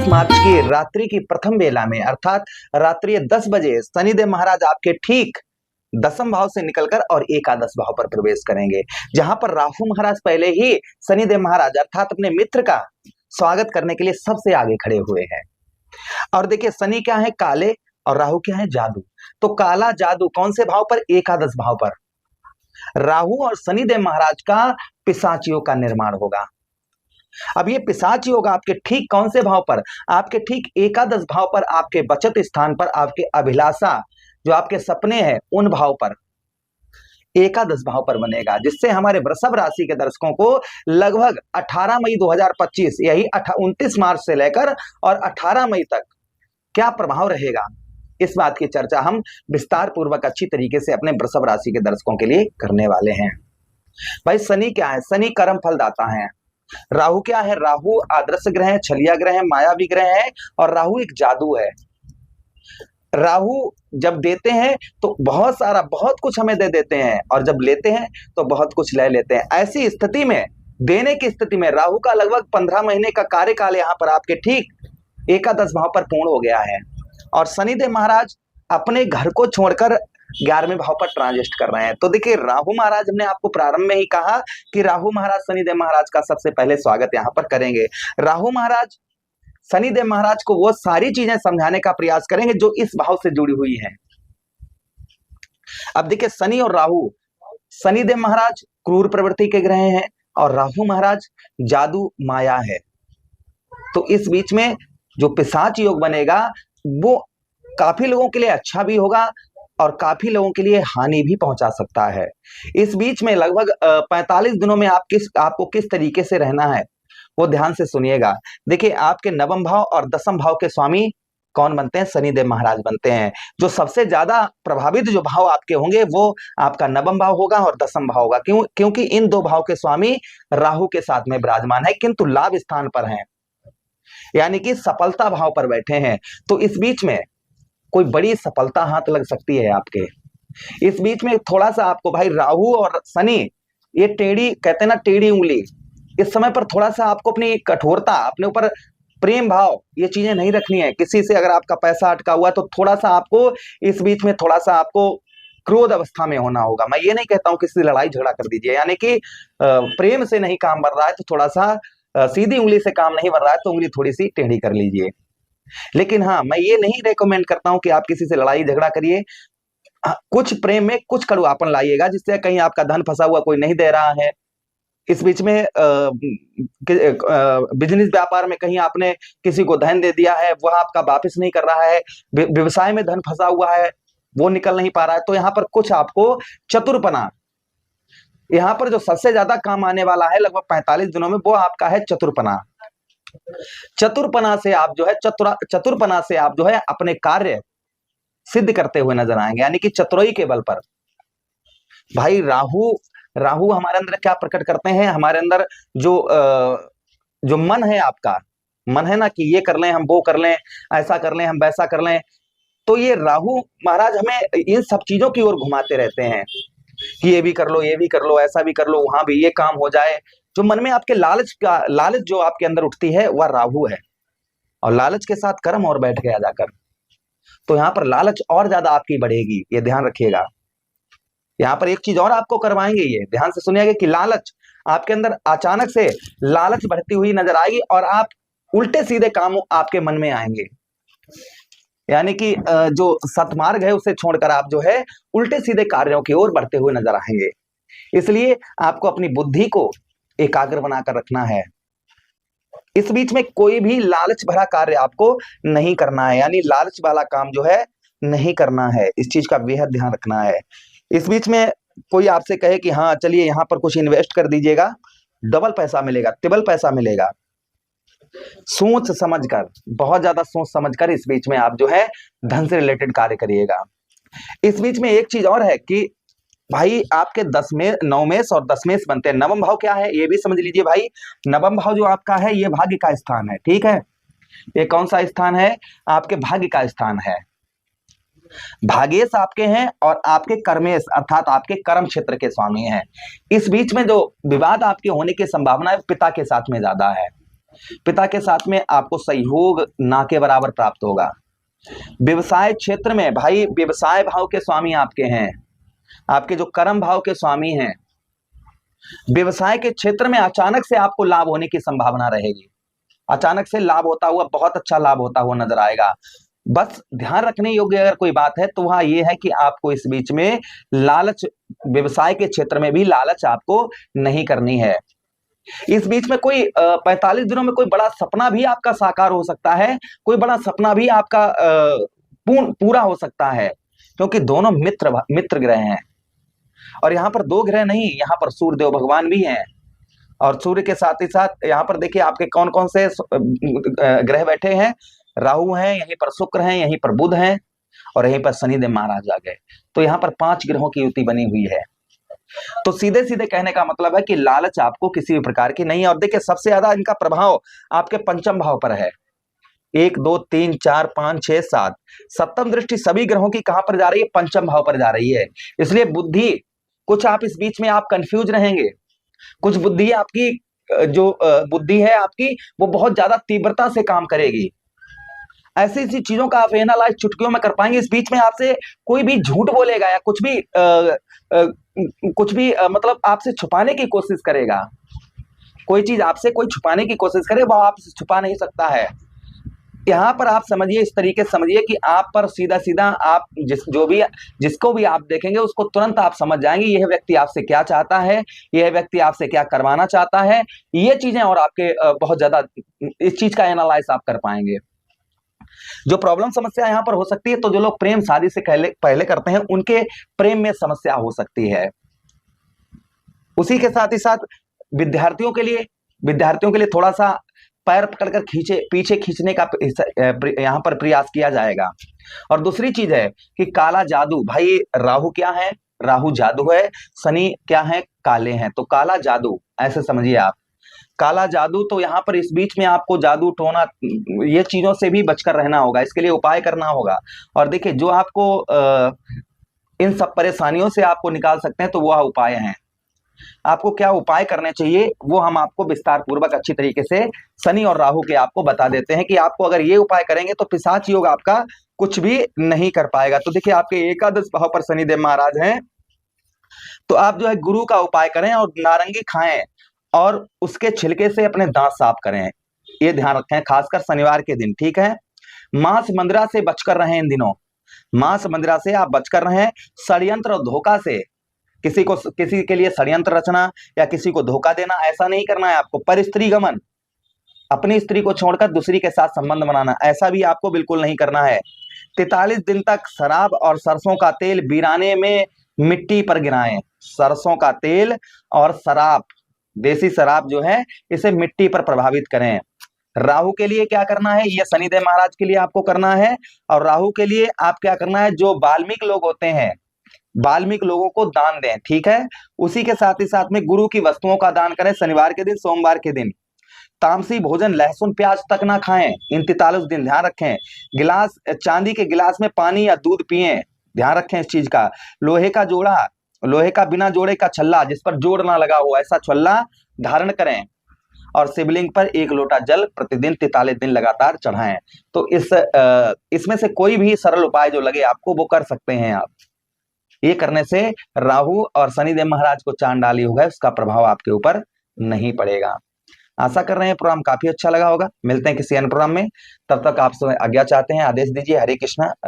29 मार्च की रात्रि की प्रथम बेला में अर्थात रात्रि 10 बजे शनिदेव महाराज आपके ठीक दसम भाव से निकलकर और एकादश भाव पर प्रवेश करेंगे, जहां पर राहु महाराज पहले ही शनिदेव महाराज अर्थात अपने मित्र का स्वागत करने के लिए सबसे आगे खड़े हुए हैं। और देखिए शनि क्या है काले और राहु क्या है जादू। तो काला जादू कौन से भाव पर? एकादश भाव पर। राहु और शनिदेव महाराज का पिशाचियों का निर्माण होगा। अब ये पिशाच योग आपके ठीक कौन से भाव पर? आपके ठीक एकादश भाव पर, आपके बचत स्थान पर, आपके अभिलाषा जो आपके सपने हैं उन भाव पर एकादश भाव पर बनेगा, जिससे हमारे वृषभ राशि के दर्शकों को लगभग 18 मई 2025 यही 29 मार्च से लेकर और 18 मई तक क्या प्रभाव रहेगा, इस बात की चर्चा हम विस्तार पूर्वक अच्छी तरीके से अपने वृषभ राशि के दर्शकों के लिए करने वाले हैं। भाई शनि क्या है? शनि कर्म फलदाता है। राहु क्या है? राहु आदर्श ग्रह है, छलिया ग्रह है, मायावी ग्रह है और राहु एक जादू है। राहु जब देते हैं तो बहुत सारा बहुत कुछ हमें दे देते हैं और जब लेते हैं तो बहुत कुछ ले लेते हैं। ऐसी स्थिति में, देने की स्थिति में राहु का लगभग 15 महीने का कार्यकाल यहाँ पर आपके ठीक एकादश भाव पर पूर्ण हो गया है और शनिदेव महाराज अपने घर को छोड़कर 11वें भाव पर ट्रांजिट कर रहे हैं। तो देखिए राहु महाराज, हमने आपको प्रारंभ में ही कहा कि राहु महाराज शनिदेव महाराज का सबसे पहले स्वागत यहाँ पर करेंगे। राहु महाराज शनिदेव महाराज को वो सारी चीजें समझाने का प्रयास करेंगे जो इस भाव से जुड़ी हुई हैं। अब देखिए शनि और राहु, शनिदेव महाराज क्रूर प्रवृत्ति के ग्रह हैं और राहु महाराज जादू माया है। तो इस बीच में जो पिशाच योग बनेगा वो काफी लोगों के लिए अच्छा भी होगा और काफी लोगों के लिए हानि भी पहुंचा सकता है। इस बीच में लगभग 45 दिनों में आपको किस तरीके से रहना है वो ध्यान से सुनिएगा। देखिए आपके नवम भाव और दसम भाव के स्वामी कौन बनते हैं? शनिदेव महाराज बनते हैं। जो सबसे ज्यादा प्रभावित जो भाव आपके होंगे वो आपका नवम भाव होगा और दसम भाव होगा। क्योंकि इन दो भाव के स्वामी राहु के साथ में विराजमान है किंतु लाभ स्थान पर हैं, यानी कि सफलता भाव पर बैठे हैं। तो इस बीच में कोई बड़ी सफलता हाथ लग सकती है आपके। इस बीच में थोड़ा सा आपको भाई राहु और शनि ये टेढ़ी कहते हैं ना, टेढ़ी उंगली, इस समय पर थोड़ा सा आपको अपनी कठोरता, अपने ऊपर प्रेम भाव, ये चीजें नहीं रखनी है। किसी से अगर आपका पैसा अटका हुआ है तो थोड़ा सा आपको इस बीच में थोड़ा सा आपको क्रोध अवस्था में होना होगा। मैं ये नहीं कहता हूं किसी से लड़ाई झगड़ा कर दीजिए, यानी कि प्रेम से नहीं काम बन रहा है तो थोड़ा सा सीधी उंगली से काम नहीं बन रहा है तो उंगली थोड़ी सी टेढ़ी कर लीजिए। लेकिन हाँ, मैं ये नहीं रेकमेंड करता हूं कि आप किसी से लड़ाई झगड़ा करिए। कुछ प्रेम में कुछ कड़वापन लाइएगा, जिससे कहीं आपका धन फंसा हुआ कोई नहीं दे रहा है। इस बीच में बिजनेस व्यापार में कहीं आपने किसी को धन दे दिया है, वह आपका वापस नहीं कर रहा है, व्यवसाय में धन फंसा हुआ है वो निकल नहीं पा रहा है, तो यहाँ पर कुछ आपको चतुरपना, यहाँ पर जो सबसे ज्यादा काम आने वाला है लगभग 45 दिनों में वो आपका है चतुरपना। चतुरपना से आप जो है चतुरपना से आप जो है अपने कार्य सिद्ध करते हुए नजर आएंगे, यानी कि चतुराई के बल पर। भाई राहु हमारे अंदर क्या प्रकट करते हैं? हमारे अंदर जो मन है, आपका मन है ना कि ये कर लें, हम वो कर लें, ऐसा कर लें, हम वैसा कर लें। तो ये राहु महाराज हमें इन सब चीजों की ओर घुमाते रहते हैं कि ये भी कर लो, ये भी कर लो, ऐसा भी कर लो, वहां भी ये काम हो जाए। जो मन में आपके लालच जो आपके अंदर उठती है वह राहु है और लालच के साथ कर्म और बैठ गया जाकर, तो यहाँ पर लालच और ज्यादा आपकी बढ़ेगी, ये ध्यान रखिएगा। यहाँ पर एक चीज और आपको करवाएंगे, ये ध्यान से सुनिएगा कि लालच आपके अंदर अचानक से लालच बढ़ती हुई नजर आएगी और आप उल्टे सीधे काम आपके मन में आएंगे, यानी कि जो सतमार्ग है उसे छोड़कर आप जो है उल्टे सीधे कार्यों की ओर बढ़ते हुए नजर आएंगे। इसलिए आपको अपनी बुद्धि को एकाग्र बनाकर रखना है। इस बीच में कोई भी लालच भरा कार्य आपको नहीं करना है, यानी लालच वाला काम जो है नहीं करना है, इस चीज का बेहद ध्यान रखना है। इस बीच में कोई आपसे कहे कि हाँ चलिए यहाँ पर कुछ इन्वेस्ट कर दीजिएगा, डबल पैसा मिलेगा, ट्रिपल पैसा मिलेगा, सोच समझकर, बहुत ज्यादा सोच समझकर इस बीच में आप जो है धन से रिलेटेड कार्य करिएगा। इस बीच में एक चीज और है कि भाई आपके 10 में 9 मेष और 10 मेष बनते हैं। नवम भाव क्या है ये भी समझ लीजिए भाई। नवम भाव जो आपका है ये भाग्य का स्थान है, ठीक है। ये कौन सा स्थान है? आपके भाग्य का स्थान है। भागेश आपके हैं और आपके कर्मेश अर्थात आपके कर्म क्षेत्र के स्वामी हैं। इस बीच में जो विवाद आपके होने की संभावना है पिता के साथ में ज्यादा है। पिता के साथ में आपको सहयोग ना के बराबर प्राप्त होगा। व्यवसाय क्षेत्र में भाई व्यवसाय भाव के स्वामी आपके हैं, आपके जो कर्म भाव के स्वामी हैं, व्यवसाय के क्षेत्र में अचानक से आपको लाभ होने की संभावना रहेगी। अचानक से लाभ होता हुआ, बहुत अच्छा लाभ होता हुआ नजर आएगा। बस ध्यान रखने योग्य अगर कोई बात है तो वह यह है कि आपको इस बीच में लालच, व्यवसाय के क्षेत्र में भी लालच आपको नहीं करनी है। इस बीच में कोई 45 दिनों में कोई बड़ा सपना भी आपका साकार हो सकता है, कोई बड़ा सपना भी आपका पूरा हो सकता है, क्योंकि दोनों मित्र ग्रह हैं। और यहाँ पर दो ग्रह नहीं, यहाँ पर सूर्य देव भगवान भी हैं, और सूर्य के साथ ही साथ यहाँ पर देखिए आपके कौन कौन से ग्रह बैठे हैं। राहु हैं, यहीं पर शुक्र हैं, यहीं पर बुध हैं, और यहीं पर शनिदेव महाराज आ गए। तो यहाँ पर 5 ग्रहों की युति बनी हुई है। तो सीधे सीधे कहने का मतलब है कि लालच आपको किसी भी प्रकार की नहीं है। और देखिए सबसे ज्यादा इनका प्रभाव आपके पंचम भाव पर है। 1 2 3 4 5 6 7 सप्तम दृष्टि सभी ग्रहों की कहां पर जा रही है? पंचम भाव पर जा रही है। इसलिए बुद्धि कुछ आप इस बीच में आप कंफ्यूज रहेंगे, कुछ बुद्धि आपकी जो बुद्धि है आपकी वो बहुत ज्यादा तीव्रता से काम करेगी। ऐसी ऐसी चीजों का आप एनालाइज चुटकियों में कर पाएंगे। इस बीच में आपसे कोई भी झूठ बोलेगा या कुछ भी मतलब आपसे छुपाने की कोशिश करेगा, कोई चीज आपसे कोई छुपाने की कोशिश करे, वो आपसे छुपा नहीं सकता है। यहाँ पर आप समझिए, इस तरीके से समझिए कि आप पर सीधा सीधा आप जिसको भी आप देखेंगे उसको तुरंत आप समझ जाएंगे यह व्यक्ति आपसे क्या चाहता है, यह व्यक्ति आपसे क्या करवाना चाहता है, ये चीजें। और आपके बहुत ज्यादा इस चीज का एनालाइज आप कर पाएंगे। जो प्रॉब्लम समस्या यहाँ पर हो सकती है, तो जो लोग प्रेम शादी से पहले करते हैं उनके प्रेम में समस्या हो सकती है। उसी के साथ ही साथ विद्यार्थियों के लिए थोड़ा सा पैर पकड़कर पीछे खींचने का यहाँ पर प्रयास किया जाएगा। और दूसरी चीज है कि काला जादू, भाई राहु क्या है? राहु जादू है। शनि क्या है? काले हैं। तो काला जादू ऐसे समझिए आप, काला जादू। तो यहाँ पर इस बीच में आपको जादू टोना ये चीजों से भी बचकर रहना होगा, इसके लिए उपाय करना होगा। और देखिए जो आपको इन सब परेशानियों से आपको निकाल सकते हैं तो वह उपाय हैं। आपको क्या उपाय करने चाहिए वो हम आपको विस्तार पूर्वक अच्छी तरीके से शनि और राहु के आपको बता देते हैं कि आपको अगर ये उपाय करेंगे तो पिशाच योग आपका कुछ भी नहीं कर पाएगा। तो देखिए आपके एकादश भाव पर शनिदेव महाराज हैं, तो आप जो है गुरु का उपाय करें और नारंगी खाएं और उसके छिलके से अपने दांत साफ करें, ये ध्यान रखें, खासकर शनिवार के दिन। ठीक है। मांस मंदिरा से बचकर रहें इन दिनों, मांस मंदिरा से आप बचकर रहें। षड्यंत्र और धोखा से, किसी के लिए षड्यंत्र रचना या किसी को धोखा देना, ऐसा नहीं करना है आपको। पर स्त्री गमन, अपनी स्त्री को छोड़कर दूसरी के साथ संबंध बनाना, ऐसा भी आपको बिल्कुल नहीं करना है। 43 दिन तक शराब और सरसों का तेल वीराने में मिट्टी पर गिराएं। सरसों का तेल और शराब, देसी शराब जो है, इसे मिट्टी पर प्रभावित करें। राहु के लिए क्या करना है? ये शनिदेव महाराज के लिए आपको करना है। और राहु के लिए आप क्या करना है? जो वाल्मीकि लोग होते हैं, वाल्मीकि लोगों को दान दें। ठीक है। उसी के साथ ही साथ में गुरु की वस्तुओं का दान करें शनिवार के दिन, सोमवार के दिन। तामसी भोजन लहसुन प्याज तक ना खाएं इन 43 दिन, ध्यान रखें। गिलास, चांदी के गिलास में पानी या दूध पिएं, ध्यान रखें इस चीज का। लोहे का जोड़ा, लोहे का बिना जोड़े का छल्ला जिस पर जोड़ ना लगा हो, ऐसा छल्ला धारण करें। और शिवलिंग पर 1 लोटा जल प्रतिदिन 43 दिन लगातार चढ़ाएं। तो इसमें से कोई भी सरल उपाय जो लगे आपको वो कर सकते हैं आप। ये करने से राहु और शनिदेव महाराज को चांडाली होगा, उसका प्रभाव आपके ऊपर नहीं पड़ेगा। आशा कर रहे हैं प्रोग्राम काफी अच्छा लगा होगा। मिलते हैं किसी अन्य प्रोग्राम में, तब तक आपसे आज्ञा चाहते हैं। आदेश दीजिए। हरे कृष्णा।